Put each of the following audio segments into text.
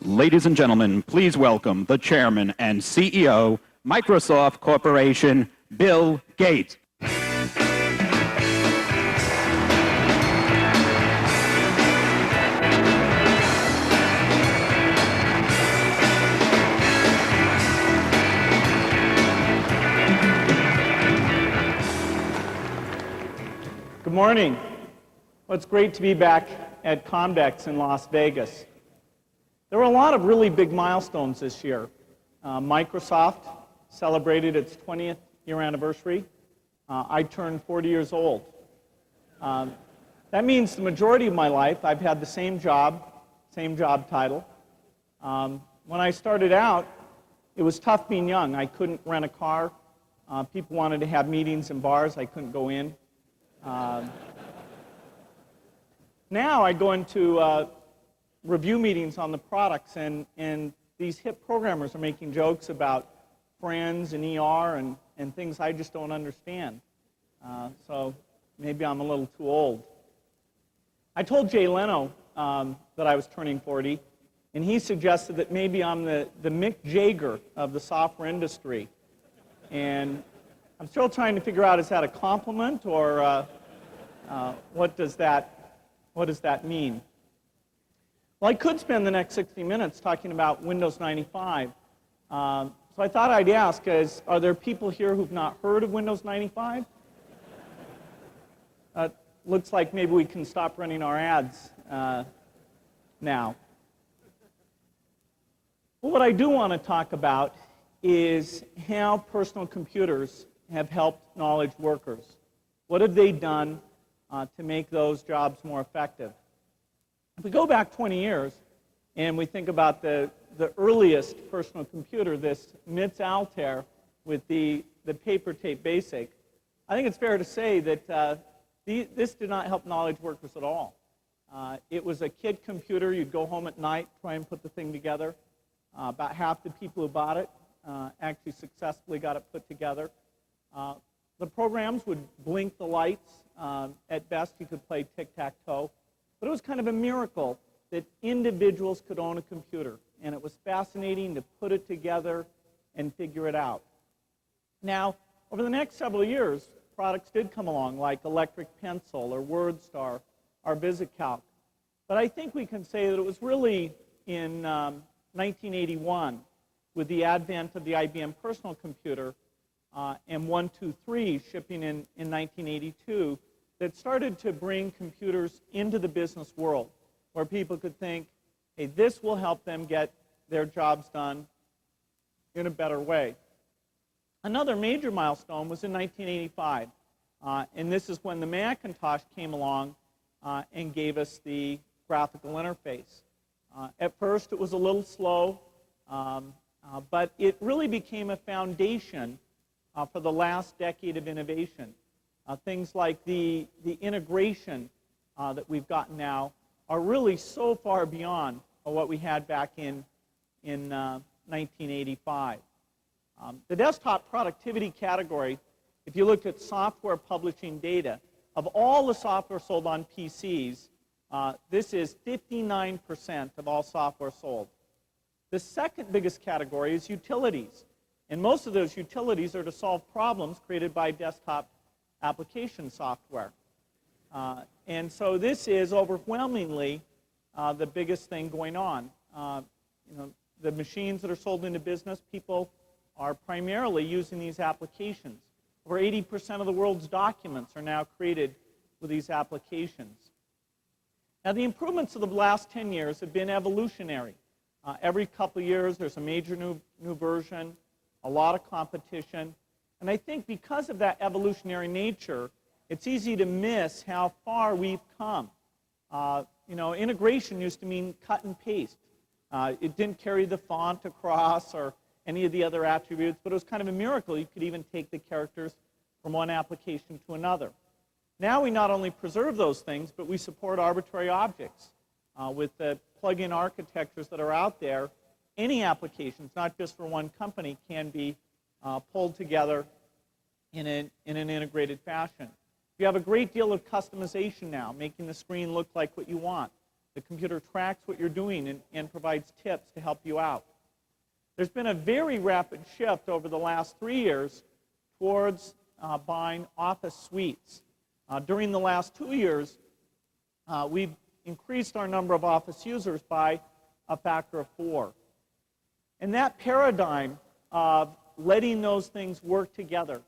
Ladies and gentlemen, please welcome the Chairman and CEO, Microsoft Corporation, Bill Gates. Good morning. Well, it's great to be back at COMDEX in Las Vegas. There were a lot of really big milestones this year. Microsoft celebrated its 20th year anniversary. I turned 40 years old. That means the majority of my life I've had the same job title. When I started out, it was tough being young. I couldn't rent a car. People wanted to have meetings in bars. I couldn't go in. Now I go into review meetings on the products, and these hip programmers are making jokes about friends and ER and things I just don't understand. So maybe I'm a little too old. I told Jay Leno that I was turning 40, and he suggested that maybe I'm the Mick Jagger of the software industry. And I'm still trying to figure out, is that a compliment, or what does that mean? Well, I could spend the next 60 minutes talking about Windows 95. So I thought I'd ask, are there people here who've not heard of Windows 95? Looks like maybe we can stop running our ads now. Well, what I do want to talk about is how personal computers have helped knowledge workers. What have they done to make those jobs more effective? If we go back 20 years and we think about the earliest personal computer, this MITS Altair with the paper tape basic, I think it's fair to say that this did not help knowledge workers at all. It was a kid computer. You'd go home at night, try and put the thing together. About half the people who bought it actually successfully got it put together. The programs would blink the lights. At best, you could play tic-tac-toe. But it was kind of a miracle that individuals could own a computer. And it was fascinating to put it together and figure it out. Now, over the next several years, products did come along like Electric Pencil or WordStar or VisiCalc. But I think we can say that it was really in 1981, with the advent of the IBM personal computer and 123 shipping in 1982, that started to bring computers into the business world, where people could think, hey, this will help them get their jobs done in a better way. Another major milestone was in 1985, and this is when the Macintosh came along and gave us the graphical interface. At first, it was a little slow, but it really became a foundation for the last decade of innovation. Things like the integration that we've gotten now are really so far beyond what we had back in 1985. The desktop productivity category, if you looked at software publishing data, of all the software sold on PCs, this is 59% of all software sold. The second biggest category is utilities. And most of those utilities are to solve problems created by desktop application software. And so this is overwhelmingly the biggest thing going on. The machines that are sold into business, people are primarily using these applications. Over 80% of the world's documents are now created with these applications. Now, the improvements of the last 10 years have been evolutionary. Every couple of years, there's a major new version, a lot of competition. And I think because of that evolutionary nature, it's easy to miss how far we've come. Integration used to mean cut and paste. It didn't carry the font across or any of the other attributes, but it was kind of a miracle. You could even take the characters from one application to another. Now we not only preserve those things, but we support arbitrary objects. With the plug-in architectures that are out there, any applications, not just for one company, can be pulled together in an integrated fashion. You have a great deal of customization now, making the screen look like what you want. The computer tracks what you're doing and provides tips to help you out. There's been a very rapid shift over the last 3 years towards buying office suites. During the last 2 years, we've increased our number of office users by a factor of 4. And that paradigm of letting those things work together,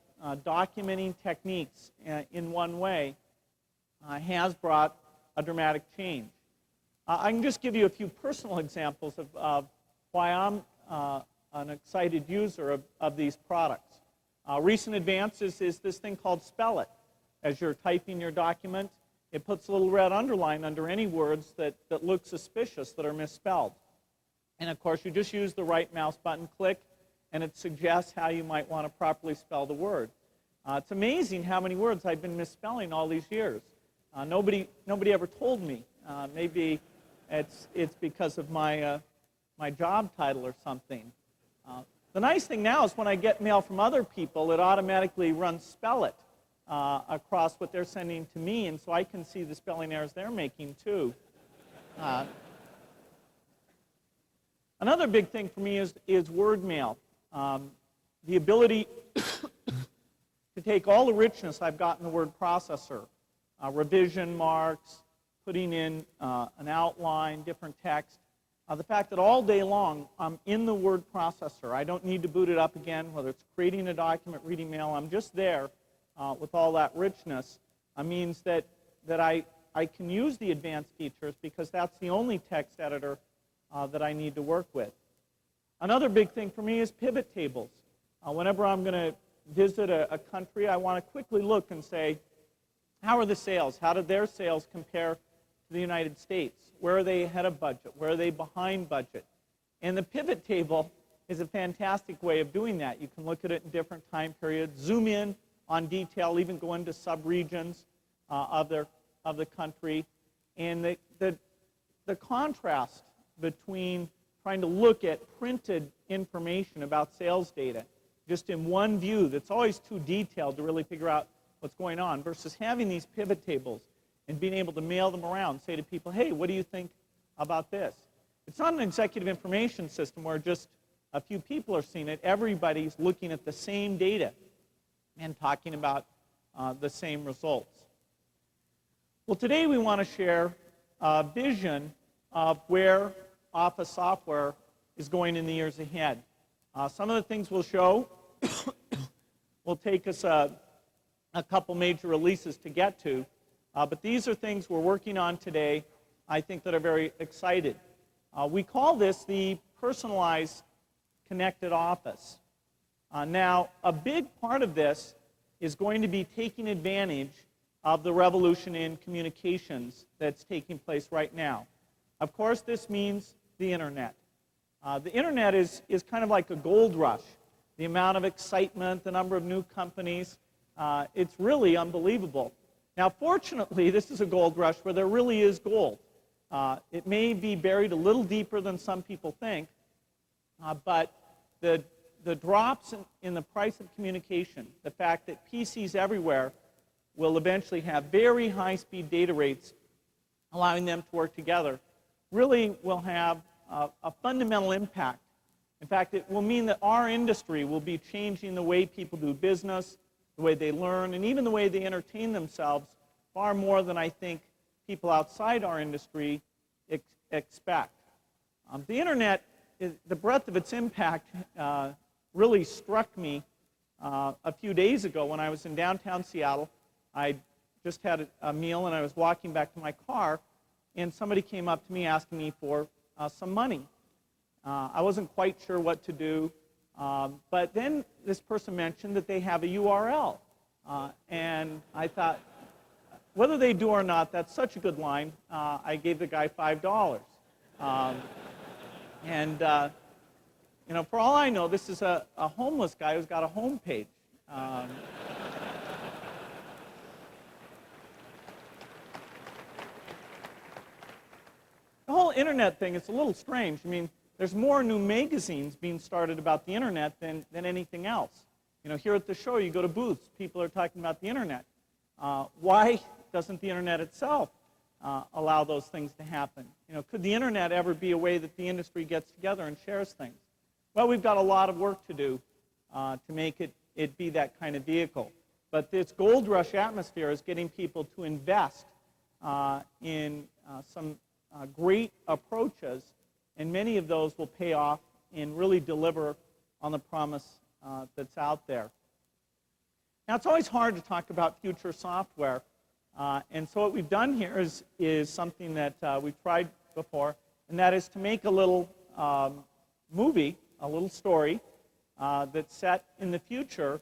documenting techniques in one way, has brought a dramatic change. I can just give you a few personal examples of why I'm an excited user of these products. Recent advances is this thing called Spell It. As you're typing your document, it puts a little red underline under any words that look suspicious, that are misspelled. And of course, you just use the right mouse button click, and it suggests how you might want to properly spell the word. It's amazing how many words I've been misspelling all these years. Nobody ever told me. Maybe it's because of my job title or something. The nice thing now is when I get mail from other people, it automatically runs Spell It across what they're sending to me, and so I can see the spelling errors they're making too. Another big thing for me is word mail. The ability to take all the richness I've got in the word processor, revision marks, putting in an outline, different text. The fact that all day long I'm in the word processor. I don't need to boot it up again, whether it's creating a document, reading mail. I'm just there with all that richness. Means that I can use the advanced features because that's the only text editor that I need to work with. Another big thing for me is pivot tables. Whenever I'm going to visit a country, I want to quickly look and say, how are the sales? How did their sales compare to the United States? Where are they ahead of budget? Where are they behind budget? And the pivot table is a fantastic way of doing that. You can look at it in different time periods, zoom in on detail, even go into subregions of the country. And the contrast between trying to look at printed information about sales data just in one view that's always too detailed to really figure out what's going on versus having these pivot tables and being able to mail them around, say to people, hey, what do you think about this? It's not an executive information system where just a few people are seeing it. Everybody's looking at the same data and talking about the same results. Well, today we want to share a vision of where Office software is going in the years ahead. Some of the things we'll show will take us a couple major releases to get to, but these are things we're working on today, I think, that are very excited. We call this the personalized connected office. Now, a big part of this is going to be taking advantage of the revolution in communications that's taking place right now. Of course, this means the internet. The internet is kind of like a gold rush. The amount of excitement, the number of new companies, it's really unbelievable. Now, fortunately, this is a gold rush where there really is gold. It may be buried a little deeper than some people think, but the drops in the price of communication, the fact that PCs everywhere will eventually have very high-speed data rates, allowing them to work together, really will have a fundamental impact. In fact, it will mean that our industry will be changing the way people do business, the way they learn, and even the way they entertain themselves far more than I think people outside our industry expect. The internet, the breadth of its impact really struck me a few days ago when I was in downtown Seattle. I just had a meal and I was walking back to my car, and somebody came up to me asking me for some money. I wasn't quite sure what to do, but then this person mentioned that they have a URL, and I thought, whether they do or not, that's such a good line. I gave the guy $5. You know, for all I know, this is a homeless guy who's got a home page. The whole internet thing is a little strange. I mean, there's more new magazines being started about the internet than anything else. You know, here at the show, you go to booths, people are talking about the internet. Why doesn't the internet itself allow those things to happen. Could the internet ever be a way that the industry gets together and shares things? Well, we've got a lot of work to do to make it be that kind of vehicle. But this gold rush atmosphere is getting people to invest in some great approaches, and many of those will pay off and really deliver on the promise that's out there. Now, it's always hard to talk about future software, and so what we've done here is something that we've tried before, and that is to make a little movie, a little story that's set in the future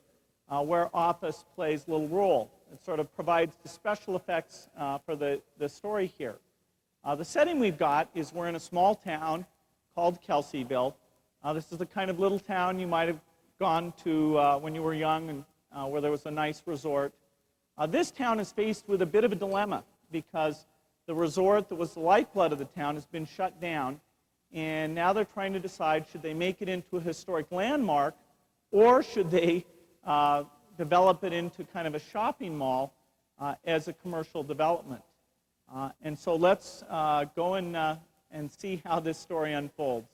where Office plays a little role. It sort of provides the special effects for the story here. The setting we've got is we're in a small town called Kelseyville. This is the kind of little town you might have gone to when you were young and where there was a nice resort. This town is faced with a bit of a dilemma because the resort that was the lifeblood of the town has been shut down, and now they're trying to decide, should they make it into a historic landmark, or should they develop it into kind of a shopping mall as a commercial development. And so let's go and see how this story unfolds.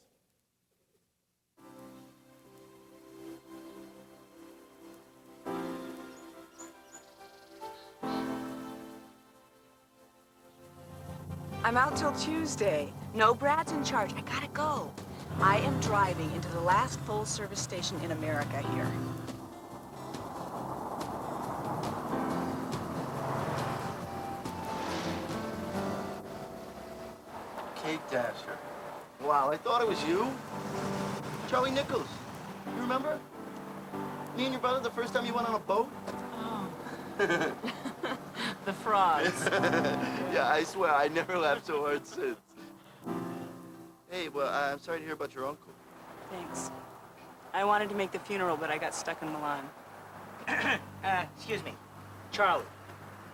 I'm out till Tuesday. No, Brad's in charge. I gotta go. I am driving into the last full-service station in America here. Kate Dasher. Wow, I thought it was you. Charlie Nichols. You remember? Me and your brother the first time you went on a boat? Oh. The frogs. Yeah, I swear, I never laughed so hard since. Hey, well, I'm sorry to hear about your uncle. Thanks. I wanted to make the funeral, but I got stuck in Milan. Excuse me. Charlie,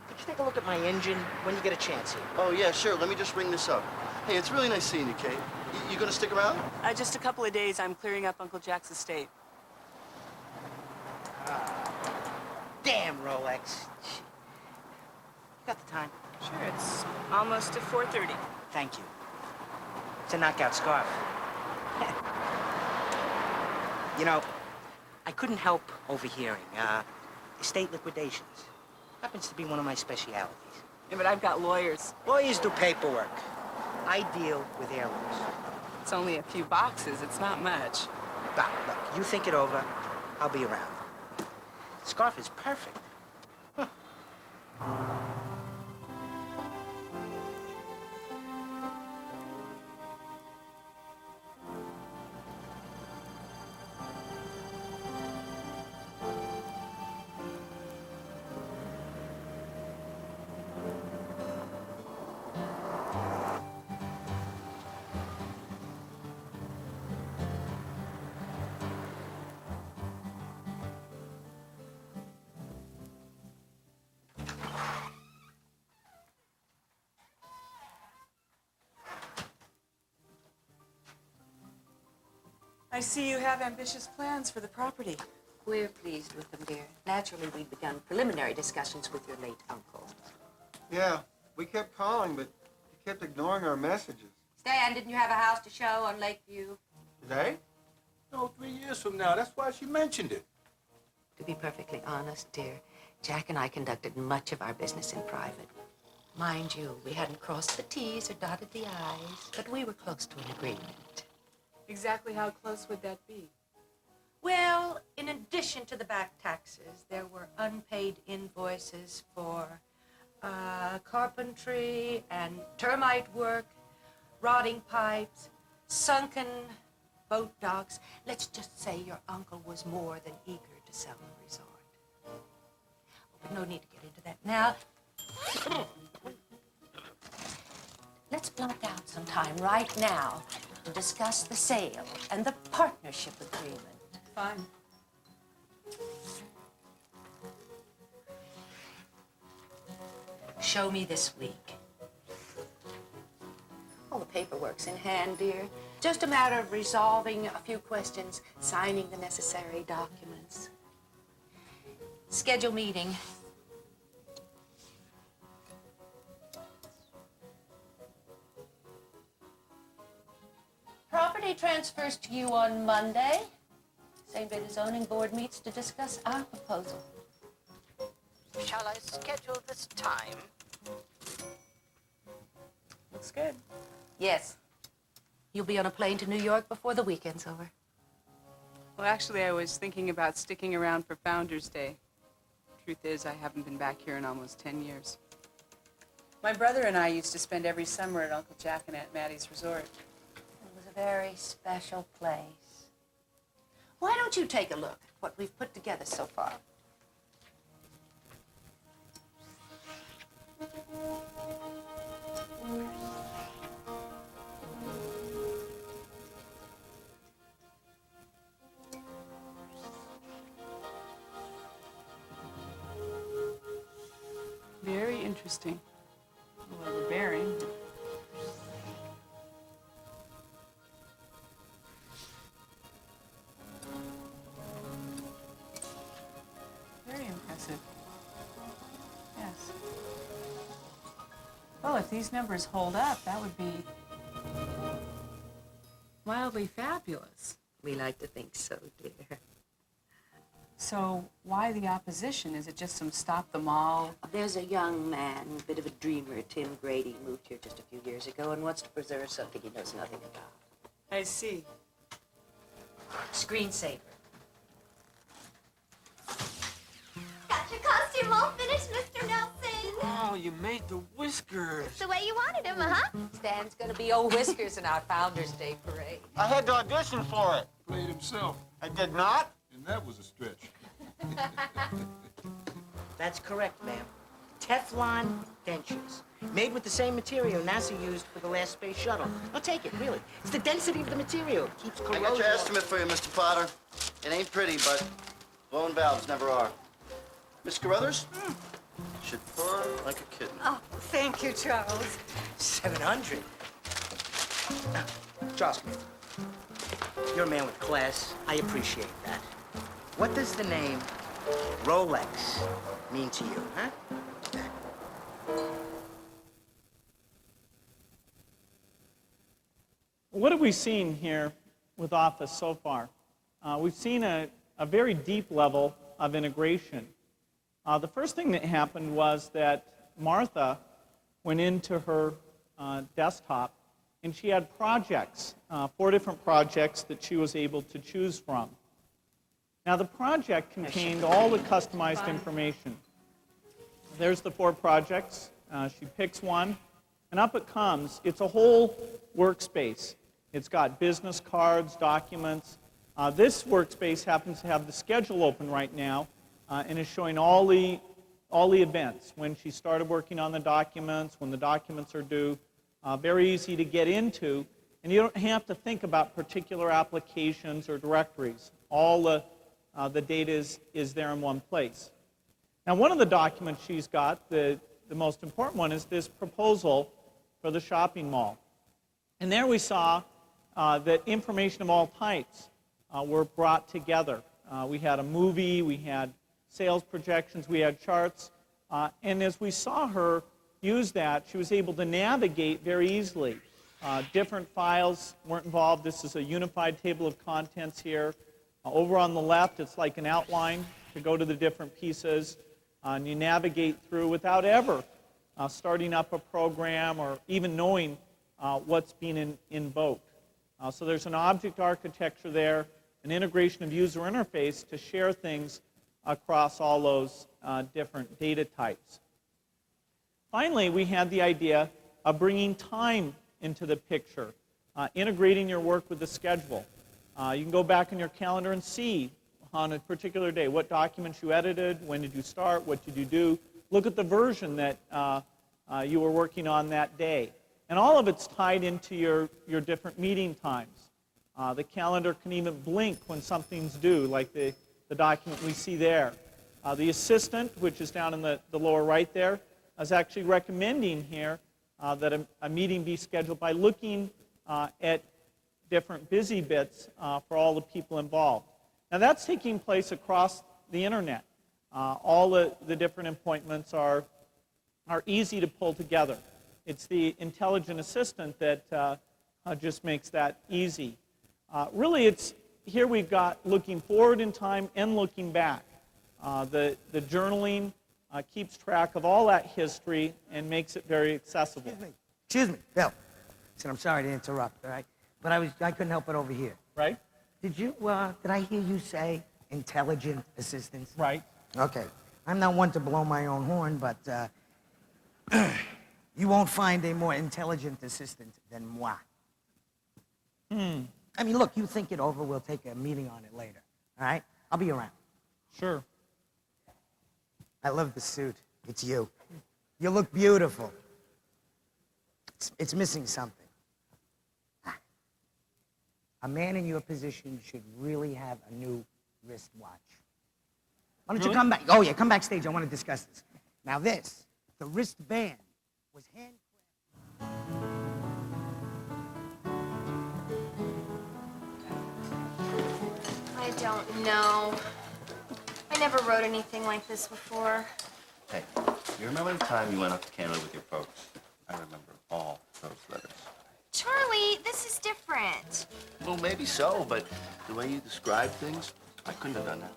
could you take a look at my engine when you get a chance here? Oh, yeah, sure. Let me just ring this up. Hey, it's really nice seeing you, Kate. You gonna stick around? Just a couple of days, I'm clearing up Uncle Jack's estate. Damn, Rolex. You got the time? Sure, it's almost at 4:30. Thank you. It's a knockout scarf. You know, I couldn't help overhearing. Estate liquidations. Happens to be one of my specialities. Yeah, but I've got lawyers. Lawyers do paperwork. I deal with heirlooms. It's only a few boxes. It's not much. Doc, look, you think it over. I'll be around. Scarf is perfect. Huh. I see you have ambitious plans for the property. We're pleased with them, dear. Naturally, we'd begun preliminary discussions with your late uncle. Yeah, we kept calling, but he kept ignoring our messages. Stan, didn't you have a house to show on Lakeview? Today? No, 3 years from now. That's why she mentioned it. To be perfectly honest, dear, Jack and I conducted much of our business in private. Mind you, we hadn't crossed the T's or dotted the I's, but we were close to an agreement. Exactly how close would that be? Well, in addition to the back taxes, there were unpaid invoices for carpentry and termite work, rotting pipes, sunken boat docks. Let's just say your uncle was more than eager to sell the resort. Oh, but no need to get into that now. Let's block out some time right now to discuss the sale and the partnership agreement. Fine. Show me this week. All the paperwork's in hand, dear. Just a matter of resolving a few questions, signing the necessary documents. Schedule meeting. money transfers to you on Monday. Same day the zoning board meets to discuss our proposal. Shall I schedule this time? Looks good. Yes. You'll be on a plane to New York before the weekend's over. Well, actually, I was thinking about sticking around for Founders Day. Truth is, I haven't been back here in almost 10 years. My brother and I used to spend every summer at Uncle Jack and Aunt Mattie's resort. It was a very special place. Why don't you take a look at what we've put together so far? Very interesting. A little overbearing. Very impressive. Yes. Well, if these numbers hold up, that would be wildly fabulous. We like to think so, dear. So why the opposition? Is it just some stop them all? There's a young man, a bit of a dreamer, Tim Grady, moved here just a few years ago and wants to preserve something he knows nothing about. I see. Screensaver. Got your costume all finished, Mr. Nelson. Oh, you made the whiskers. It's the way you wanted him, huh? Stan's gonna be old Whiskers in our Founders Day parade. I had to audition for it. Played himself, I did not. and that was a stretch. That's correct, ma'am. Teflon dentures, made with the same material NASA used for the last space shuttle. Now take it, really. It's the density of the material. It keeps I corrosion. got your estimate for you, Mr. Potter. It ain't pretty, but blown valves never are. Miss Carruthers? Should purr like a kitten. Oh, thank you, Charles. 700. Charles, come here. You're a man with class. I appreciate that. What does the name Rolex mean to you, huh? What have we seen here with Office so far? We've seen a very deep level of integration. The first thing that happened was that Martha went into her desktop and she had projects, 4 different projects that she was able to choose from. Now the project contained all the customized information. There's the 4 projects. She picks one, and up it comes. It's a whole workspace. It's got business cards, documents. This workspace happens to have the schedule open right now and is showing all the events, when she started working on the documents, when the documents are due. Very easy to get into, and you don't have to think about particular applications or directories. All the data is there in one place. Now, one of the documents she's got, the most important one, is this proposal for the shopping mall. And there we saw that information of all types were brought together. We had a movie, we had sales projections, we had charts, and as we saw her use that, she was able to navigate very easily. Different files weren't involved. This is a unified table of contents here. Over on the left, it's like an outline to go to the different pieces, and you navigate through without ever starting up a program or even knowing what's being invoked. So there's an object architecture there, an integration of user interface to share things across all those different data types. Finally, we had the idea of bringing time into the picture, integrating your work with the schedule. You can go back in your calendar and see on a particular day what documents you edited, when did you start, what did you do. Look at the version that you were working on that day. And all of it's tied into your different meeting times. The calendar can even blink when something's due, like the document we see there. The assistant, which is down in the lower right there, is actually recommending here that a meeting be scheduled by looking at different busy bits for all the people involved. Now that's taking place across the internet. All the different appointments are easy to pull together. It's the intelligent assistant that just makes that easy. Really, it's here we've got looking forward in time and looking back. The journaling keeps track of all that history and makes it very accessible. Excuse me, Bill. Listen, I'm sorry to interrupt, all right? But I couldn't help it over here. Right? Did I hear you say intelligent assistance? Right. Okay. I'm not one to blow my own horn, but you won't find a more intelligent assistant than moi. I mean, look, you think it over. We'll take a meeting on it later, all right? I'll be around. Sure. I love the suit. It's you. You look beautiful. It's missing something. A man in your position should really have a new wristwatch. Why don't you come back? Oh, yeah, come backstage. I want to discuss this. Now this, the wristband, was handcrafted. I don't know. I never wrote anything like this before. Hey, you remember the time you went up to Canada with your folks? I remember all those letters. Charlie, this is different. Well, maybe so, but the way you describe things, I couldn't have done that.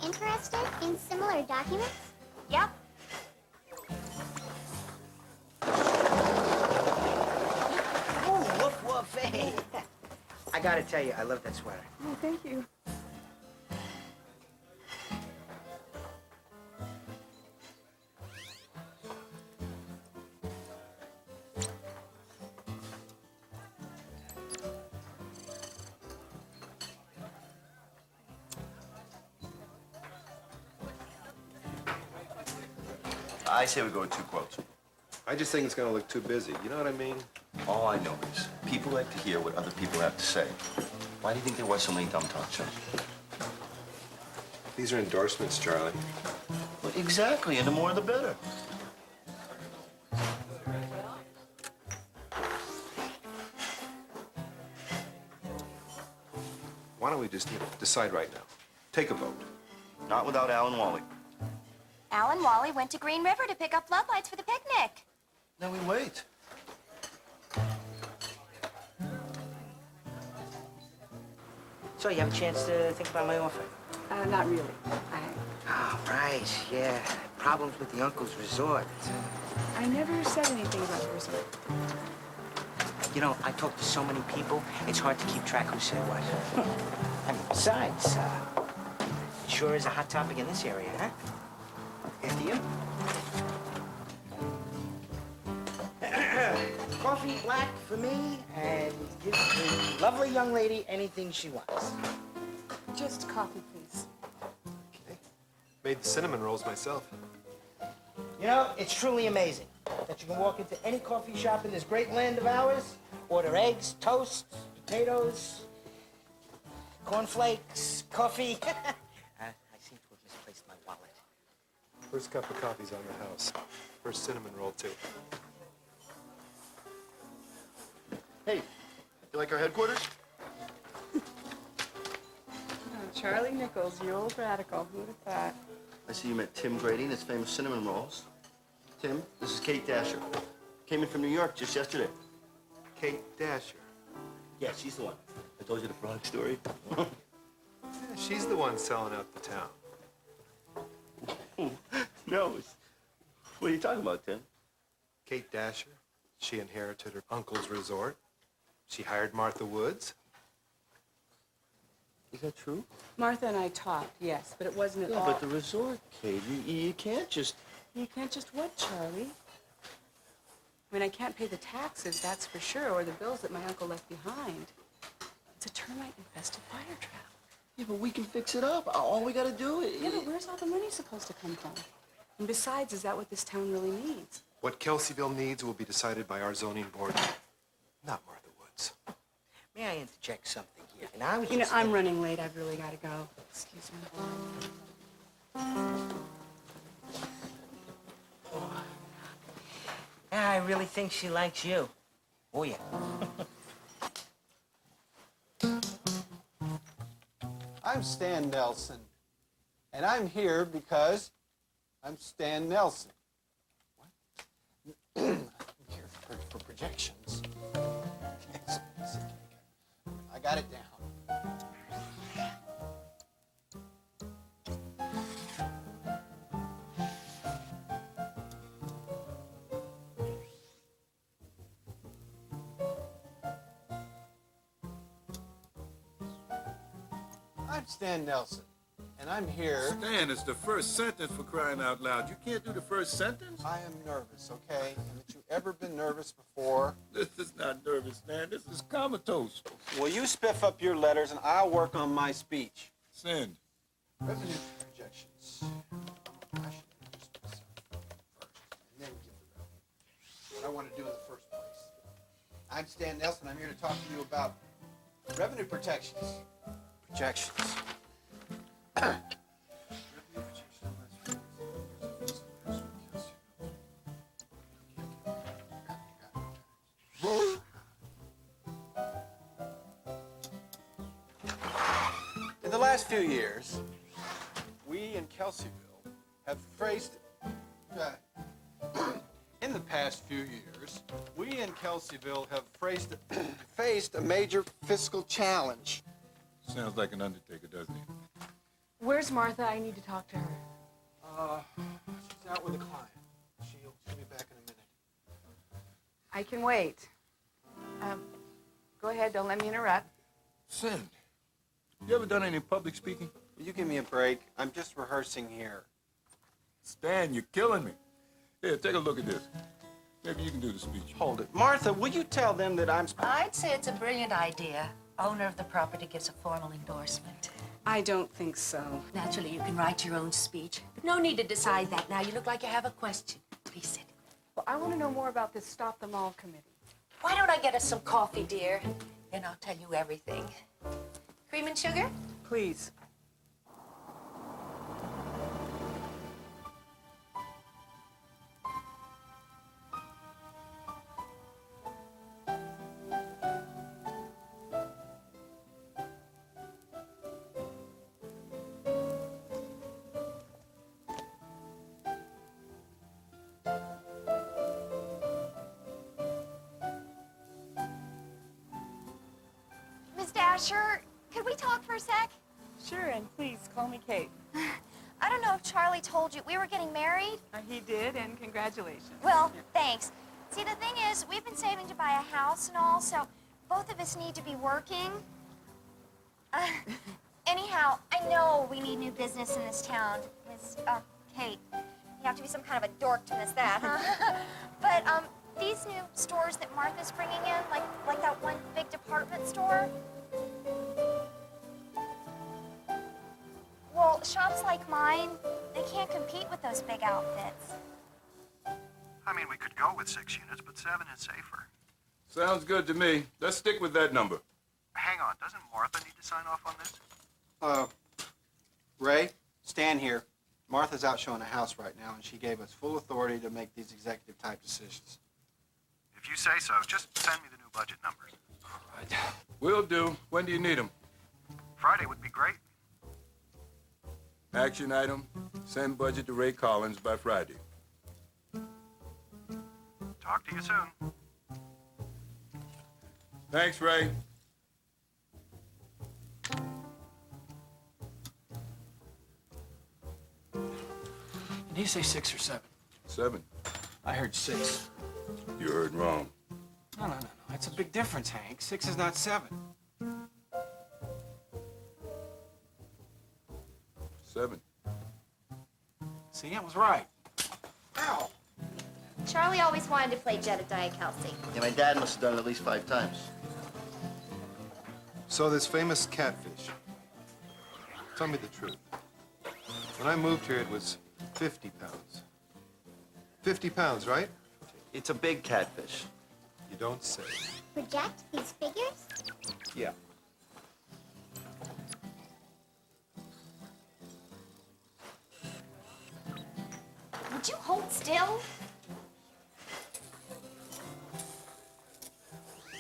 Interested in similar documents? Yep. Oh, woof, woof, hey. I gotta tell you, I love that sweater. Oh, thank you. I say we go with 2 quotes. I just think it's gonna look too busy. You know what I mean? All I know is people like to hear what other people have to say. Why do you think there was so many dumb talk shows? These are endorsements, Charlie. Well, exactly, and the more the better. Why don't we just decide right now? Take a vote. Not without Alan Wally. Al and Wally went to Green River to pick up floodlights for the picnic. Then we wait. So you have a chance to think about my offer? Not really. Oh, right, yeah. Problems with the uncle's resort. I never said anything about the resort. You know, I talk to so many people, it's hard to keep track who said what. I mean, besides, it sure is a hot topic in this area, huh? After you. Coffee black for me, and give the lovely young lady anything she wants. Just coffee, please. Okay. Made the cinnamon rolls myself. You know, it's truly amazing that you can walk into any coffee shop in this great land of ours, order eggs, toast, potatoes, cornflakes, coffee. I seem to have misplaced my wallet. First cup of coffee's on the house. First cinnamon roll, too. Hey, you like our headquarters? Oh, Charlie Nichols, you old radical. Who'd have thought? I see you met Tim Grady and his famous cinnamon rolls. Tim, this is Kate Dasher. Came in from New York just yesterday. Kate Dasher. Yeah, she's the one. I told you the product story. Yeah, she's the one selling out the town. No, what are you talking about, Tim? Kate Dasher. She inherited her uncle's resort. She hired Martha Woods. Is that true? Martha and I talked, yes, but it wasn't at Yeah, all. but the resort, Kate, you can't just... You can't just what, Charlie? I mean, I can't pay the taxes, that's for sure, or the bills that my uncle left behind. It's a termite-infested fire trap. Yeah, but we can fix it up. All we gotta do is... Yeah, but where's all the money supposed to come from? And besides, is that what this town really needs? What Kelseyville needs will be decided by our zoning board, not Martha Woods. May I interject something here? And I was You know, just I'm thinking- running late. I've really got to go. Excuse me. Yeah, I really think she likes you. Oh, yeah. I'm Stan Nelson, and I'm here because I'm Stan Nelson. What? I'm here for projections. I got it down. I'm Stan Nelson, and I'm here. Stan, it's the first sentence, for crying out loud. You can't do the first sentence? I am nervous, okay? Haven't you ever been nervous before? This is not nervous, Stan. This is comatose. Well, you spiff up your letters, and I'll work on my speech. Send. Revenue projections. I should introduce myself first, and then give the revenue. What I want to do in the first place. I'm Stan Nelson. I'm here to talk to you about revenue projections. Projections. In the last few years, we in Kelseyville have faced. In the past few years, we in Kelseyville have faced a major fiscal challenge. Sounds like an undertaker, doesn't it? Where's Martha? I need to talk to her. She's out with a client. She'll be back in a minute. I can wait. Go ahead, don't let me interrupt. Send. You ever done any public speaking? Will you give me a break? I'm just rehearsing here. Stan, you're killing me. Here, take a look at this. Maybe you can do the speech. Hold it. Martha, will you tell them that I'm... I'd say it's a brilliant idea. Owner of the property gives a formal endorsement. I don't think so. Naturally, you can write your own speech. But no need to decide that now. You look like you have a question. Please sit. Well, I want to know more about this Stop Them All committee. Why don't I get us some coffee, dear? Then I'll tell you everything. Cream and sugar? Please. Miss Dasher, could we talk for a sec? Sure, and please call me Kate. I don't know if Charlie told you we were getting married. He did, and congratulations. Well, thanks. See, the thing is, we've been saving to buy a house and all, so both of us need to be working. Anyhow, I know we need new business in this town. Miss, Kate, you have to be some kind of a dork to miss that, huh? But, these new stores that Martha's bringing in, like that one big department store, well, shops like mine, they can't compete with those big outfits. I mean, we could go with 6 units, but 7 is safer. Sounds good to me. Let's stick with that number. Hang on, doesn't Martha need to sign off on this? Ray, Stan here. Martha's out showing a house right now, and she gave us full authority to make these executive-type decisions. If you say so, just send me the new budget numbers. Will do. When do you need them? Friday would be great. Action item, send budget to Ray Collins by Friday. Talk to you soon. Thanks, Ray. Did he say 6 or 7? 7. I heard 6. You heard wrong. No. That's a big difference, Hank. 6 is not 7. 7. See, I was right. Ow! Charlie always wanted to play Jedediah Kelsey. Yeah, my dad must have done it at least 5 times. So this famous catfish, tell me the truth. When I moved here, it was 50 pounds. 50 pounds, right? It's a big catfish. You don't say. Project these figures? Yeah. Would you hold still?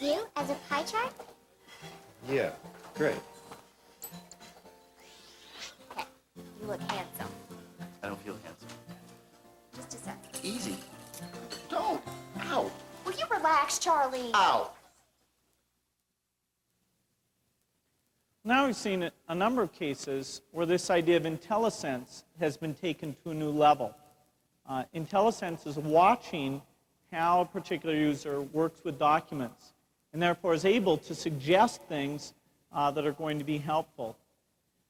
You as a pie chart? Yeah, great. Okay, you look handsome. I don't feel handsome. Easy. Don't. Ow. Will you relax, Charlie? Ow. Now we've seen a number of cases where this idea of IntelliSense has been taken to a new level. IntelliSense is watching how a particular user works with documents and therefore is able to suggest things that are going to be helpful.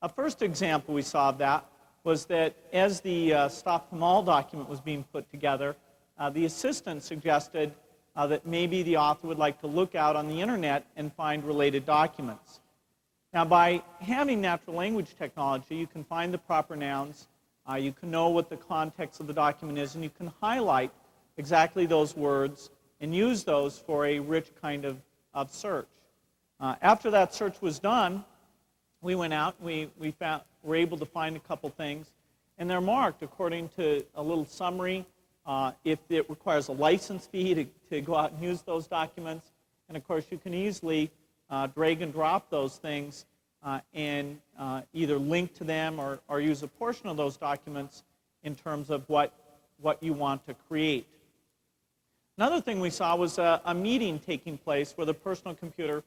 A first example we saw of that was that as the Stop the Mall document was being put together, the assistant suggested that maybe the author would like to look out on the internet and find related documents. Now, by having natural language technology, you can find the proper nouns, you can know what the context of the document is, and you can highlight exactly those words and use those for a rich kind of search. After that search was done, we went out, we were able to find a couple things, and they're marked according to a little summary, if it requires a license fee to go out and use those documents. And of course, you can easily drag and drop those things and either link to them or use a portion of those documents in terms of what you want to create. Another thing we saw was a meeting taking place where the personal computer,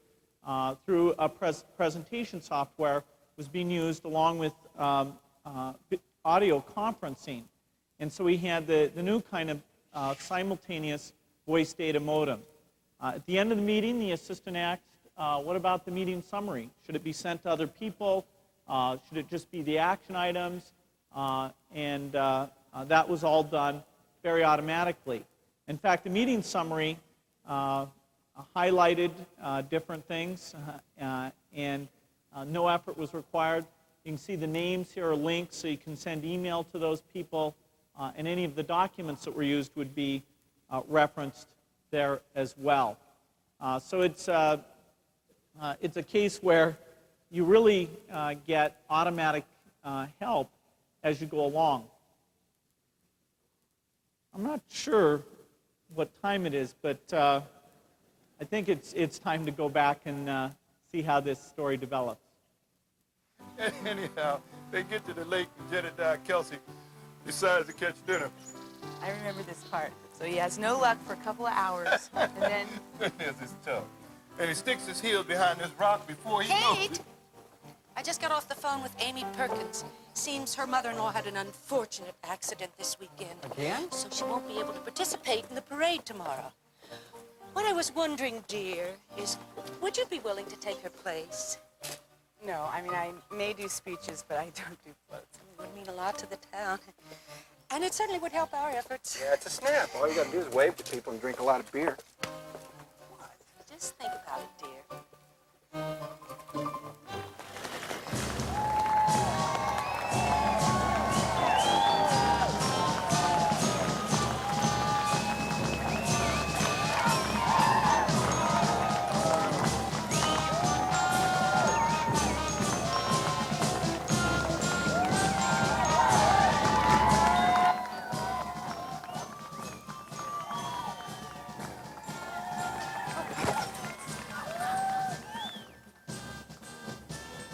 through a presentation software, was being used along with audio conferencing. And so we had the new kind of simultaneous voice data modem. At the end of the meeting, the assistant asked, what about the meeting summary? Should it be sent to other people? Should it just be the action items? And that was all done very automatically. In fact, the meeting summary highlighted different things, and no effort was required. You can see the names here are links, so you can send email to those people, and any of the documents that were used would be referenced there as well. So it's a case where you really get automatic help as you go along. I'm not sure what time it is, but I think it's time to go back and see how this story develops. Anyhow, they get to the lake and Jedediah Kelsey decides to catch dinner. I remember this part. So he has no luck for a couple of hours, and then... This is tough. And he sticks his heels behind this rock before he knows Kate! it. I just got off the phone with Amy Perkins. Seems her mother-in-law had an unfortunate accident this weekend. Again? So she won't be able to participate in the parade tomorrow. What I was wondering, dear, is would you be willing to take her place? No, I mean, I may do speeches, but I don't do floats. It would mean a lot to the town. And it certainly would help our efforts. Yeah, it's a snap. All you gotta do is wave to people and drink a lot of beer. Just think about it, dear.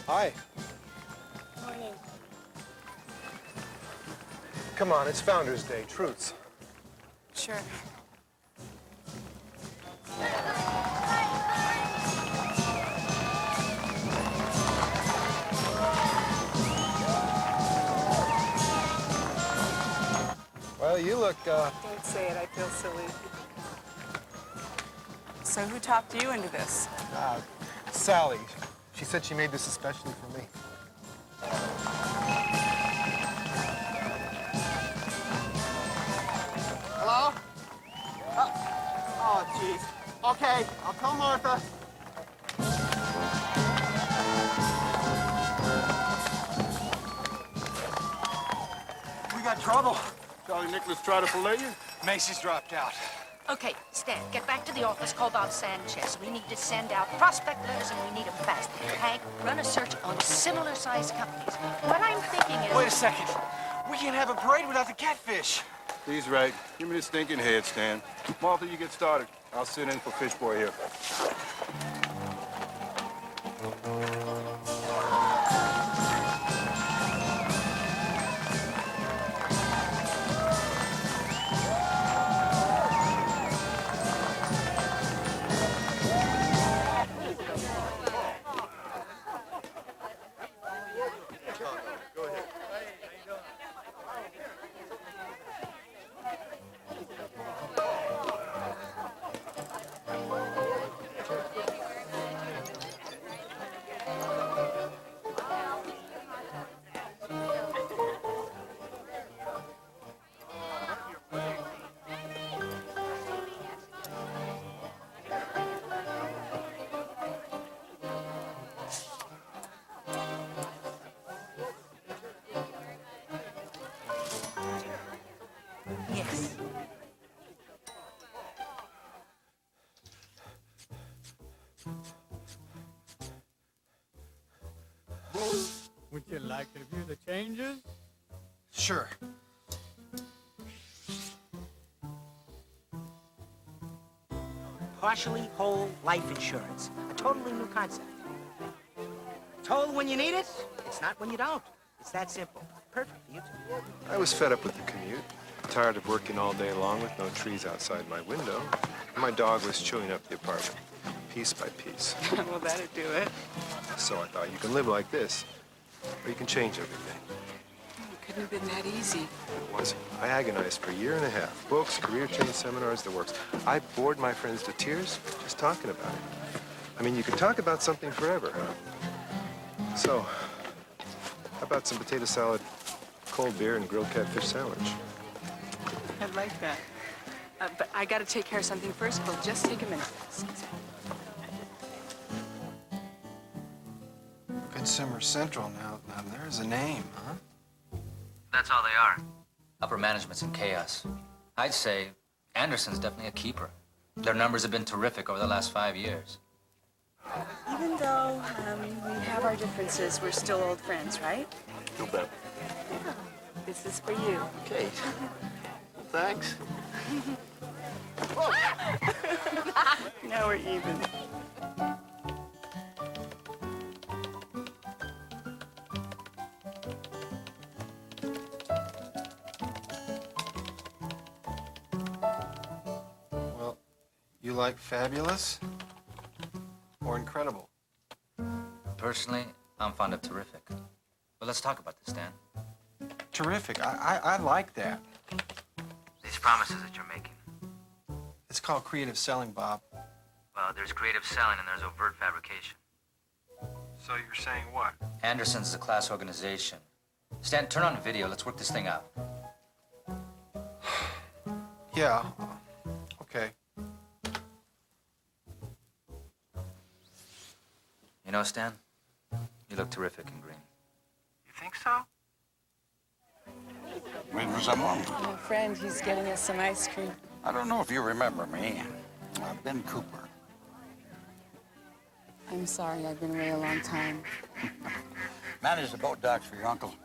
Hi. Morning. Come on, it's Founders Day. Truths. Sure. Well, you look, Don't say it. I feel silly. So who talked you into this? Sally. She said she made this especially for me. Hello? Oh, jeez. Okay, I'll tell Martha. We got trouble. Charlie Nicholas tried to fillet you? Macy's dropped out. Okay, Stan, get back to the office, call Bob Sanchez. We need to send out prospect letters, and we need them fast. Hank, run a search on similar-sized companies. What I'm thinking is... Wait a second. We can't have a parade without the catfish. He's right. Give me the stinking head, Stan. Martha, you get started. I'll sit in for Fish Boy here. Would you like to view the changes? Sure. Partially whole life insurance. A totally new concept. Told when you need it, it's not when you don't. It's that simple. Perfect for you two. I was fed up with the commute, tired of working all day long with no trees outside my window. And my dog was chewing up the apartment, piece by piece. Well, that'd do it. So I thought, you can live like this, or you can change everything. It couldn't have been that easy. It wasn't. I agonized for a year and a half. Books, career training seminars, the works. I bored my friends to tears just talking about it. I mean, you could talk about something forever, huh? So, how about some potato salad, cold beer, and grilled catfish sandwich? I like that. But I got to take care of something first. We'll just take a minute. Consumer Central, now there's a name, huh? That's all they are. Upper management's in chaos. I'd say Anderson's definitely a keeper. Their numbers have been terrific over the last 5 years. Even though we have our differences, we're still old friends, right? You bet. Yeah. This is for you. Kate. Thanks. Now we're even. Well, you like fabulous or incredible? Personally, I'm fond of terrific. But let's talk about this, Dan. Terrific. I like that. These promises that you're making. It's called creative selling, Bob. Well, there's creative selling and there's overt fabrication. So you're saying what? Anderson's is a class organization. Stan, turn on video. Let's work this thing out. Yeah. Okay. You know, Stan, you look terrific in green. You think so? Waiting for someone? My friend, he's getting us some ice cream. I don't know if you remember me. Ben Cooper. I'm sorry, I've been away a long time. Managed the boat docks for your uncle.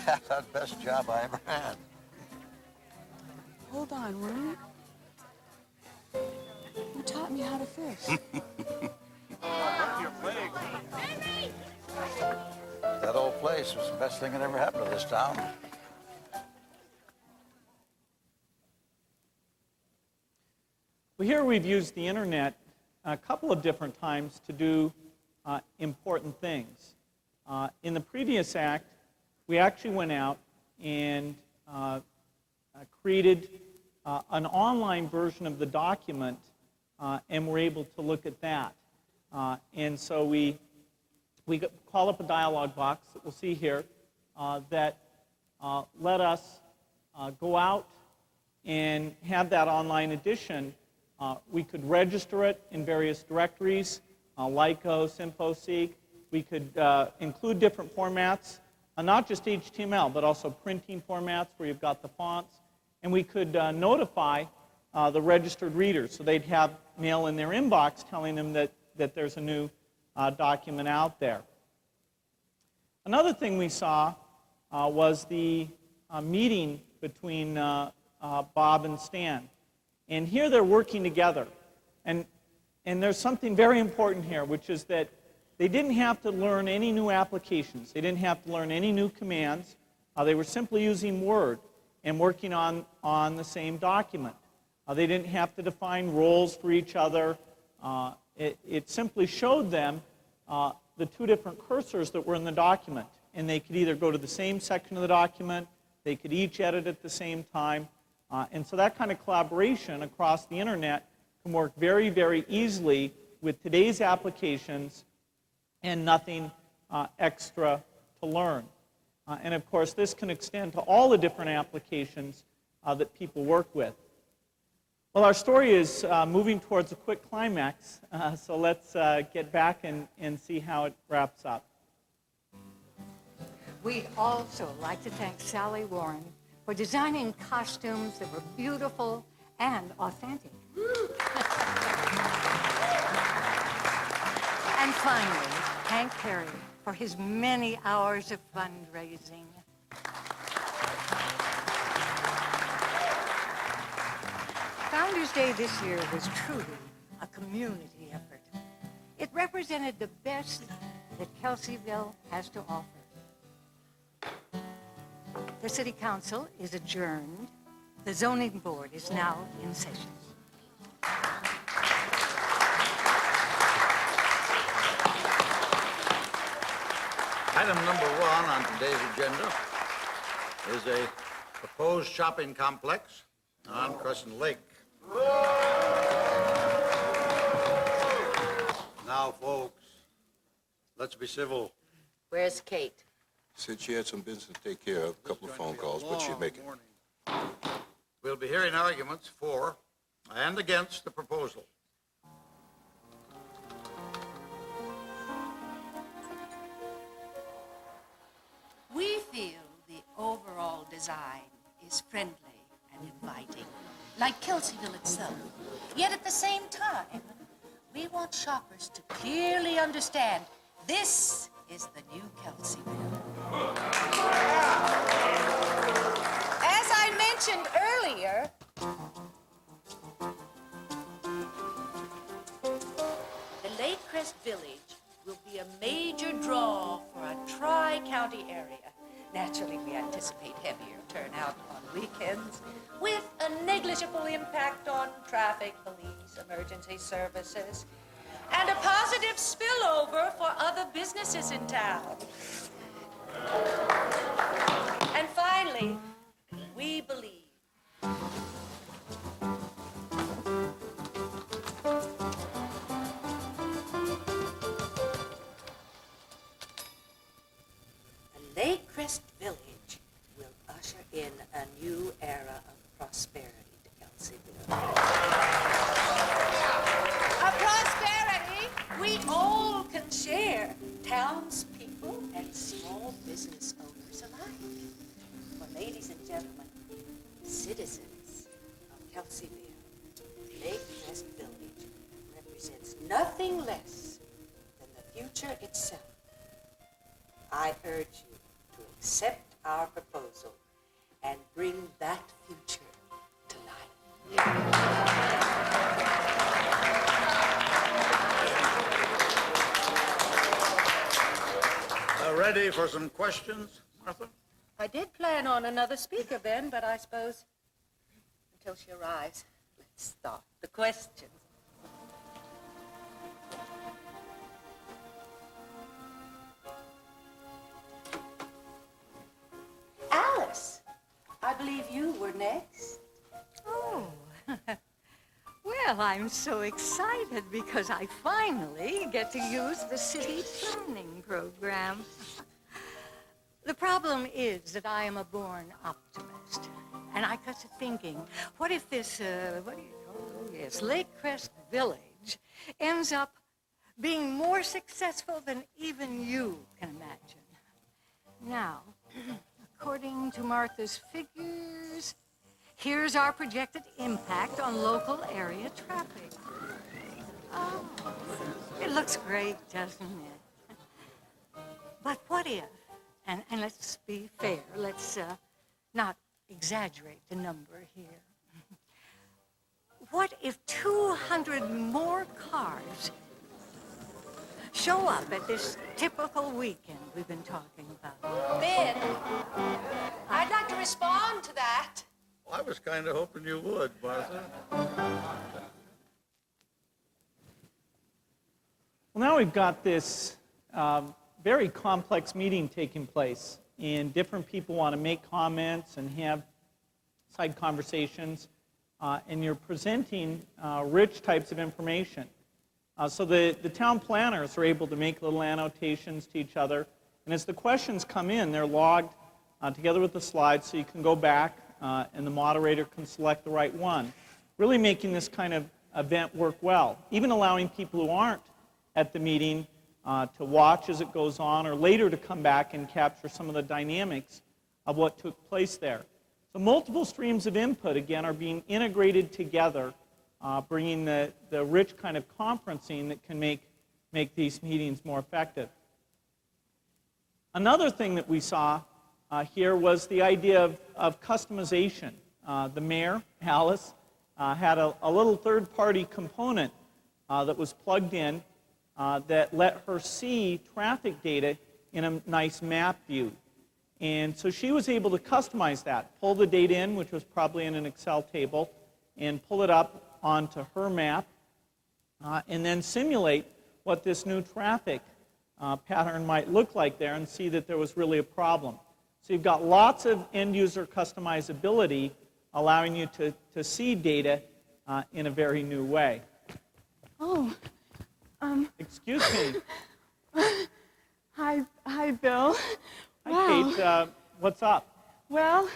That's the best job I ever had. Hold on, will you? You taught me how to fish. That old place was the best thing that ever happened to this town. Well, here we've used the internet a couple of different times to do important things. In the previous act, we actually went out and created an online version of the document, and were able to look at that. And so we call up a dialog box that we'll see here that let us go out and have that online edition. We could register it in various directories, LICO, SympoSeek. We could include different formats, not just HTML, but also printing formats where you've got the fonts. And we could notify the registered readers, so they'd have mail in their inbox telling them that there's a new document out there. Another thing we saw was the meeting between Bob and Stan. And here they're working together. And there's something very important here, which is that they didn't have to learn any new applications. They didn't have to learn any new commands. They were simply using Word and working on the same document. They didn't have to define roles for each other. It simply showed them the two different cursors that were in the document. And they could either go to the same section of the document, they could each edit at the same time. And so that kind of collaboration across the internet can work very, very easily with today's applications and nothing extra to learn. And of course, this can extend to all the different applications that people work with. Well, our story is moving towards a quick climax, so let's get back and see how it wraps up. We'd also like to thank Sally Warren for designing costumes that were beautiful and authentic. And finally, Hank Perry for his many hours of fundraising. Founders Day this year was truly a community effort. It represented the best that Kelseyville has to offer. The City Council is adjourned. The Zoning Board is now in session. Item number 1 on today's agenda is a proposed shopping complex on Crescent Lake. Now, folks, let's be civil. Where's Kate? Said she had some business to take care of, a couple of phone calls, but she'd make it. We'll be hearing arguments for and against the proposal. We feel the overall design is friendly and inviting, like Kelseyville itself. Yet at the same time, we want shoppers to clearly understand this is the new Kelseyville. As I mentioned earlier, the Lake Crest Village will be a major draw for a tri-county area. Naturally, we anticipate heavier turnout on weekends, with a negligible impact on traffic, police, emergency services, and a positive spillover for other businesses in town. And finally, we believe the Lake Crest Village will usher in a new era of prosperity to Kelseyville. A prosperity we all can share, townspeople and small business owners alike. For ladies and gentlemen, citizens of Kelseyville, Lake Crest Village represents nothing less than the future itself. I urge you to accept our proposal and bring that future to life. Ready for some questions, Martha? I did plan on another speaker, Ben, but I suppose until she arrives, let's start the questions. Alice, I believe you were next. Oh, well, I'm so excited because I finally get to use the city planning program. The problem is that I am a born optimist, and I got to thinking, what if this, Lake Crest Village ends up being more successful than even you can imagine? Now, according to Martha's figures, here's our projected impact on local area traffic. Oh, it looks great, doesn't it? But what if, and let's be fair, let's not exaggerate the number here. What if 200 more cars show up at this typical weekend we've been talking about? Ben, I'd like to respond to that. Well, I was kind of hoping you would, Martha. Well, now we've got this very complex meeting taking place, and different people want to make comments and have side conversations, and you're presenting rich types of information. So the town planners are able to make little annotations to each other, and as the questions come in, they're logged together with the slides, so you can go back and the moderator can select the right one, really making this kind of event work well, even allowing people who aren't at the meeting to watch as it goes on, or later to come back and capture some of the dynamics of what took place there. So multiple streams of input, again, are being integrated together, bringing the rich kind of conferencing that can make these meetings more effective. Another thing that we saw here was the idea of customization. The mayor, Alice, had a little third-party component that was plugged in that let her see traffic data in a nice map view. And so she was able to customize that, pull the data in, which was probably in an Excel table, and pull it up onto her map, and then simulate what this new traffic pattern might look like there and see that there was really a problem. So you've got lots of end-user customizability allowing you to see data in a very new way. Oh, Excuse me. Hi, Bill. Hi, Wow. Kate. What's up? Well,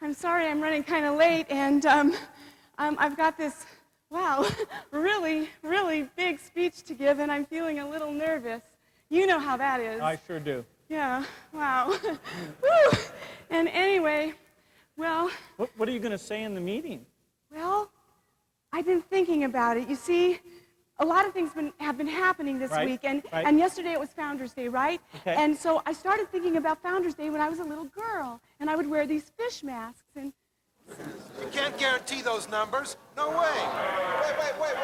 I'm sorry I'm running kind of late, and I've got this, wow, really, really big speech to give, and I'm feeling a little nervous. You know how that is. I sure do. Yeah, wow. Woo! And anyway, well... What are you going to say in the meeting? Well, I've been thinking about it. You see, a lot of things have been happening this week, and yesterday it was Founders Day, right? Okay. And so I started thinking about Founders Day when I was a little girl, and I would wear these fish masks, and... You can't guarantee those numbers. No way. Wait.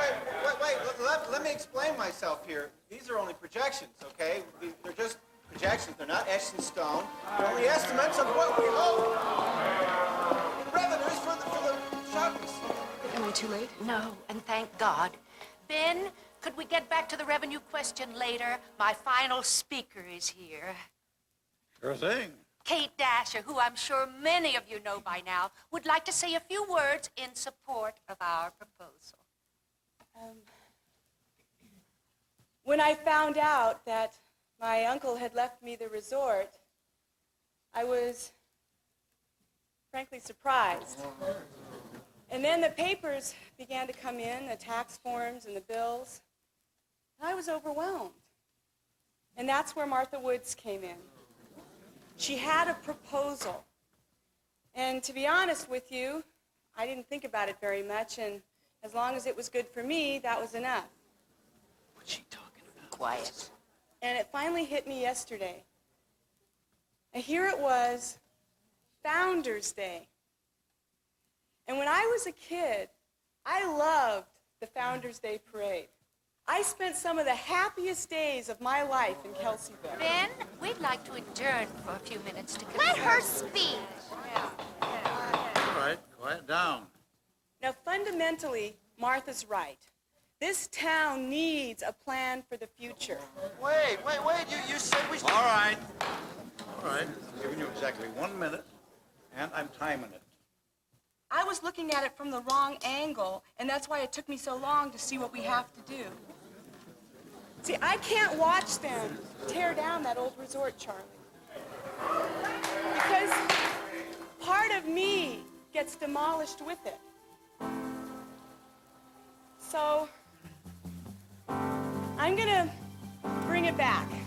Let me explain myself here. These are only projections, okay? They're just projections. They're not etched in stone. They're only estimates of what we hope. Revenues for the shopping center. Am I too late? No, and thank God. Ben, could we get back to the revenue question later? My final speaker is here. Sure thing. Kate Dasher, who I'm sure many of you know by now, would like to say a few words in support of our proposal. When I found out that my uncle had left me the resort, I was frankly surprised. And then the papers began to come in, the tax forms and the bills. And I was overwhelmed. And that's where Martha Woods came in. She had a proposal. And to be honest with you, I didn't think about it very much, and as long as it was good for me, that was enough. What's she talking about? Quiet. And it finally hit me yesterday. And here it was, Founders Day. And when I was a kid, I loved the Founders Day parade. I spent some of the happiest days of my life in Kelseyville. Ben, we'd like to adjourn for a few minutes to confer. Let her speak. All right, quiet down. Now, fundamentally, Martha's right. This town needs a plan for the future. Wait. You said we should... All right. I'm giving you exactly 1 minute, and I'm timing it. I was looking at it from the wrong angle, and that's why it took me so long to see what we have to do. See, I can't watch them tear down that old resort, Charlie. Because part of me gets demolished with it. So, I'm gonna bring it back. And,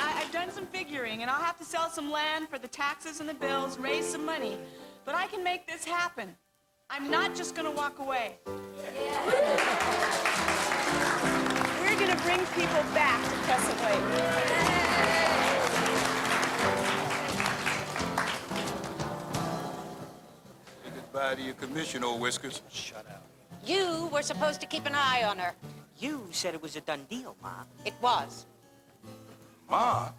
I've done some figuring, and I'll have to sell some land for the taxes and the bills, raise some money. But I can make this happen. I'm not just gonna walk away. We're gonna bring people back to Crescent Lake. Say goodbye to your commission, old Whiskers. Shut up. You were supposed to keep an eye on her. You said it was a done deal, Ma. It was. Ma?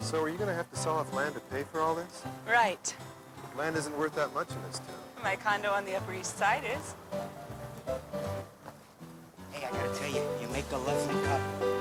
So are you going to have to sell off land to pay for all this? Right. Land isn't worth that much in this town. My condo on the Upper East Side is. Hey, I gotta tell you, you make a lovely couple.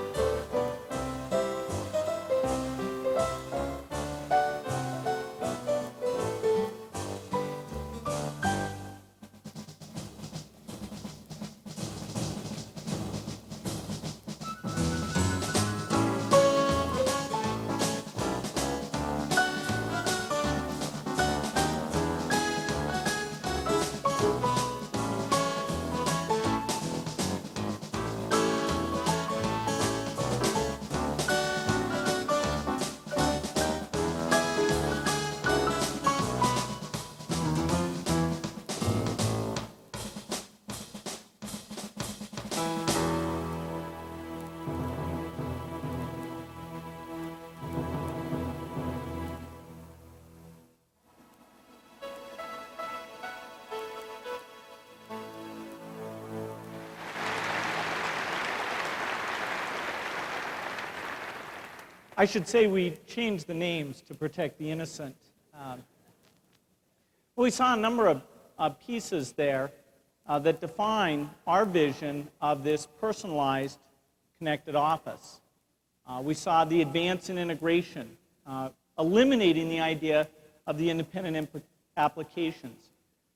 I should say we changed the names to protect the innocent. We saw a number of pieces there that define our vision of this personalized connected office. We saw the advance in integration, eliminating the idea of the independent applications.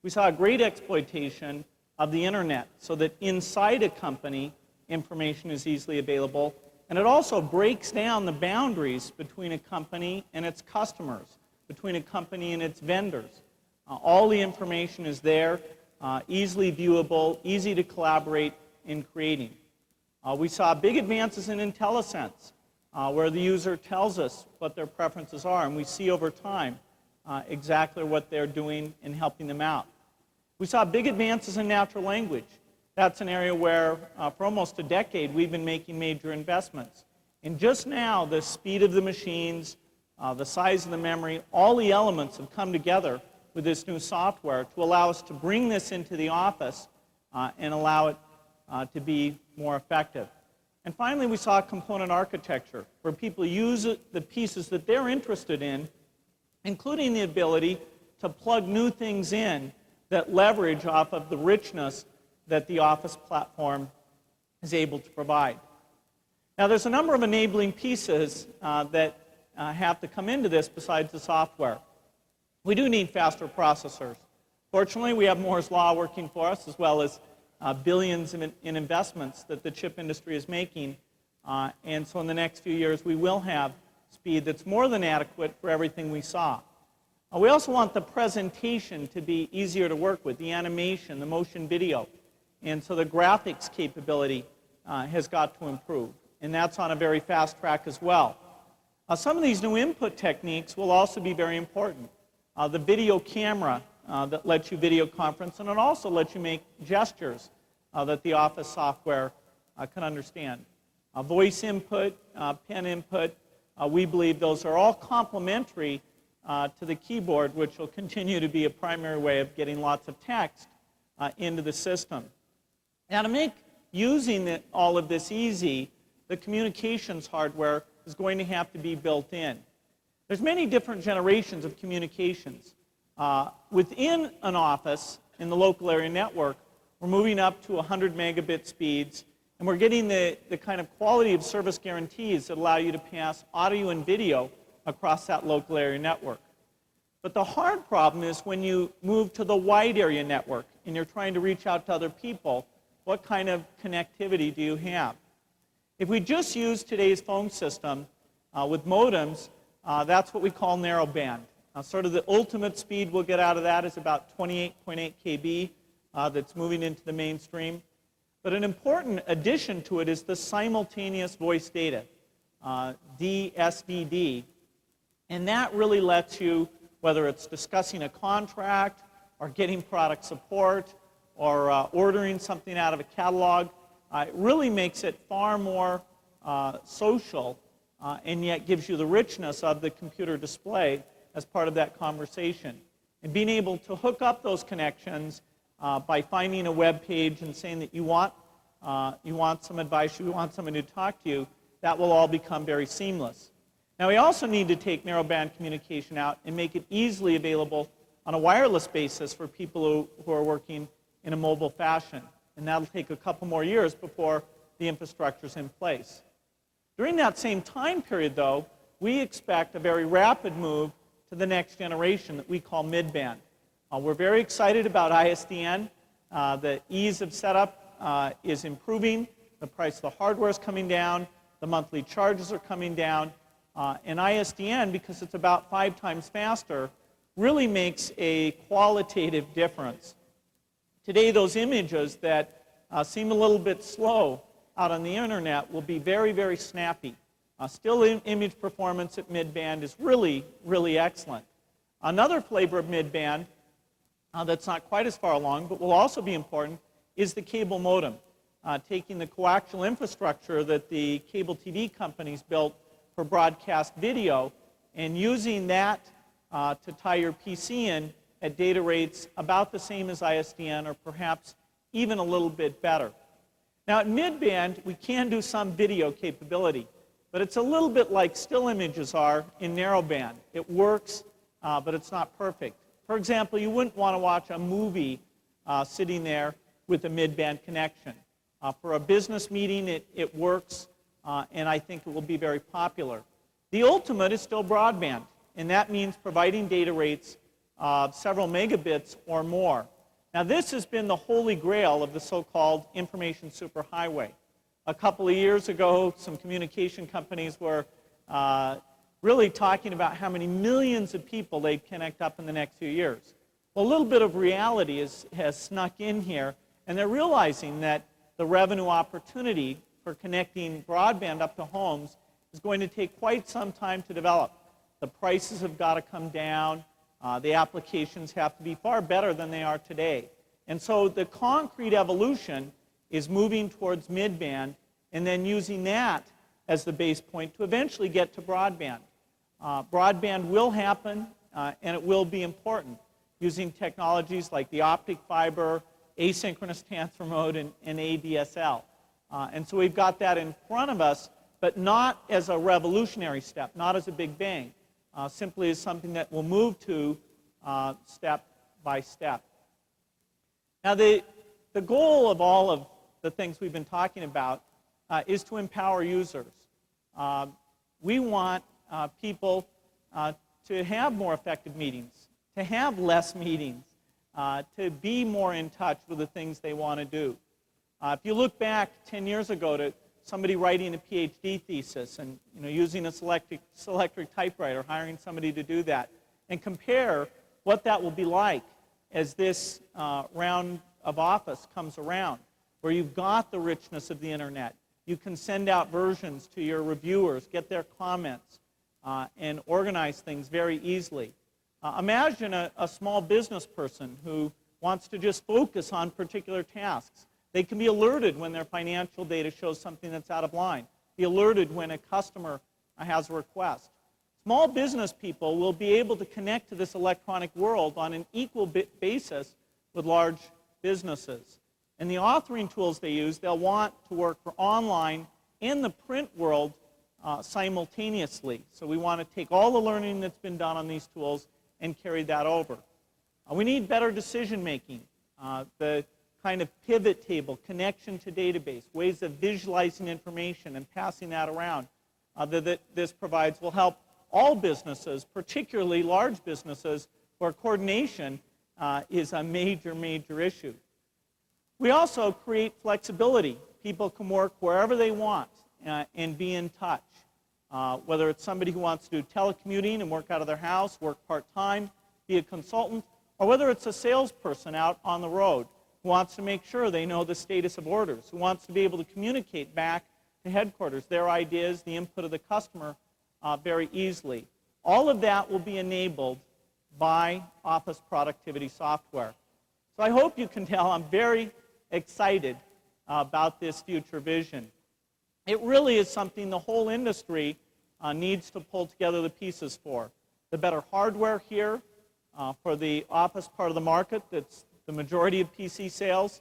We saw a great exploitation of the internet so that inside a company, information is easily available, and it also breaks down the boundaries between a company and its customers, between a company and its vendors. All the information is there, easily viewable, easy to collaborate in creating. We saw big advances in IntelliSense, where the user tells us what their preferences are, and we see over time exactly what they're doing and helping them out. We saw big advances in natural language. That's an area where, for almost a decade, we've been making major investments. And just now, the speed of the machines, the size of the memory, all the elements have come together with this new software to allow us to bring this into the office and allow it to be more effective. And finally, we saw component architecture, where people use the pieces that they're interested in, including the ability to plug new things in that leverage off of the richness that the Office platform is able to provide. Now, there's a number of enabling pieces that have to come into this besides the software. We do need faster processors. Fortunately, we have Moore's Law working for us, as well as billions in investments that the chip industry is making. And so in the next few years, we will have speed that's more than adequate for everything we saw. We also want the presentation to be easier to work with, the animation, the motion video. And so the graphics capability has got to improve. And that's on a very fast track as well. Some of these new input techniques will also be very important. The video camera that lets you video conference, and it also lets you make gestures that the Office software can understand. Voice input, pen input, we believe those are all complementary to the keyboard, which will continue to be a primary way of getting lots of text into the system. Now, to make using all of this easy, the communications hardware is going to have to be built in. There's many different generations of communications. Within an office in the local area network, we're moving up to 100 megabit speeds, and we're getting the kind of quality of service guarantees that allow you to pass audio and video across that local area network. But the hard problem is when you move to the wide area network and you're trying to reach out to other people, what kind of connectivity do you have? If we just use today's phone system with modems, that's what we call narrowband. Sort of the ultimate speed we'll get out of that is about 28.8 kb that's moving into the mainstream. But an important addition to it is the simultaneous voice data, DSVD. And that really lets you, whether it's discussing a contract or getting product support or ordering something out of a catalog, it really makes it far more social and yet gives you the richness of the computer display as part of that conversation. And being able to hook up those connections by finding a web page and saying that you want some advice, you want someone to talk to you, that will all become very seamless. Now, we also need to take narrowband communication out and make it easily available on a wireless basis for people who are working in a mobile fashion. And that'll take a couple more years before the infrastructure's in place. During that same time period, though, we expect a very rapid move to the next generation that we call midband. We're very excited about ISDN. The ease of setup is improving. The price of the hardware is coming down. The monthly charges are coming down. And ISDN, because it's about 5 times faster, really makes a qualitative difference. Today, those images that seem a little bit slow out on the internet will be very, very snappy. Still, image performance at midband is really, really excellent. Another flavor of midband that's not quite as far along, but will also be important, is the cable modem. Taking the coaxial infrastructure that the cable TV companies built for broadcast video and using that to tie your PC in at data rates about the same as ISDN or perhaps even a little bit better. Now, at midband, we can do some video capability. but it's a little bit like still images are in narrowband. It works, but it's not perfect. For example, you wouldn't want to watch a movie sitting there with a mid-band connection. For a business meeting, it works, and I think it will be very popular. The ultimate is still broadband, and that means providing data rates of several megabits or more. Now, this has been the holy grail of the so-called information superhighway. A couple of years ago, some communication companies were really talking about how many millions of people they'd connect up in the next few years. Well, a little bit of reality has snuck in here, and they're realizing that the revenue opportunity for connecting broadband up to homes is going to take quite some time to develop. The prices have got to come down. The applications have to be far better than they are today. And so the concrete evolution is moving towards midband and then using that as the base point to eventually get to broadband. Broadband will happen, and it will be important, using technologies like the optic fiber, asynchronous transfer mode, and ADSL. And so we've got that in front of us, but not as a revolutionary step, not as a big bang, simply as something that will move to step by step. Now, the goal of all of the things we've been talking about is to empower users. We want people to have more effective meetings, to have less meetings, to be more in touch with the things they want to do. If you look back 10 years ago to somebody writing a PhD thesis and using a Selectric typewriter, hiring somebody to do that, and compare what that will be like as this round of office comes around, where you've got the richness of the internet. You can send out versions to your reviewers, get their comments, and organize things very easily. Imagine a small business person who wants to just focus on particular tasks. They can be alerted when their financial data shows something that's out of line, be alerted when a customer has a request. Small business people will be able to connect to this electronic world on an equal basis with large businesses. And the authoring tools they use, they'll want to work for online and the print world simultaneously. So we want to take all the learning that's been done on these tools and carry that over. We need better decision making. The kind of pivot table, connection to database, ways of visualizing information and passing that around that this provides will help all businesses, particularly large businesses, where coordination is a major, major issue. We also create flexibility. People can work wherever they want and be in touch. Whether it's somebody who wants to do telecommuting and work out of their house, work part-time, be a consultant, or whether it's a salesperson out on the road who wants to make sure they know the status of orders, who wants to be able to communicate back to headquarters their ideas, the input of the customer very easily. All of that will be enabled by office productivity software. So I hope you can tell I'm very excited about this future vision. It really is something the whole industry needs to pull together the pieces for. The better hardware here for the office part of the market, that's the majority of PC sales,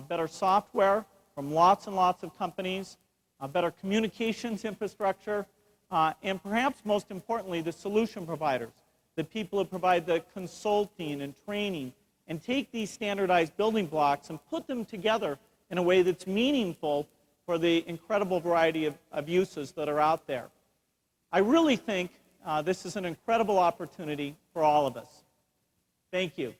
better software from lots and lots of companies, better communications infrastructure, and perhaps most importantly, the solution providers, the people who provide the consulting and training and take these standardized building blocks and put them together in a way that's meaningful for the incredible variety of uses that are out there. I really think this is an incredible opportunity for all of us. Thank you.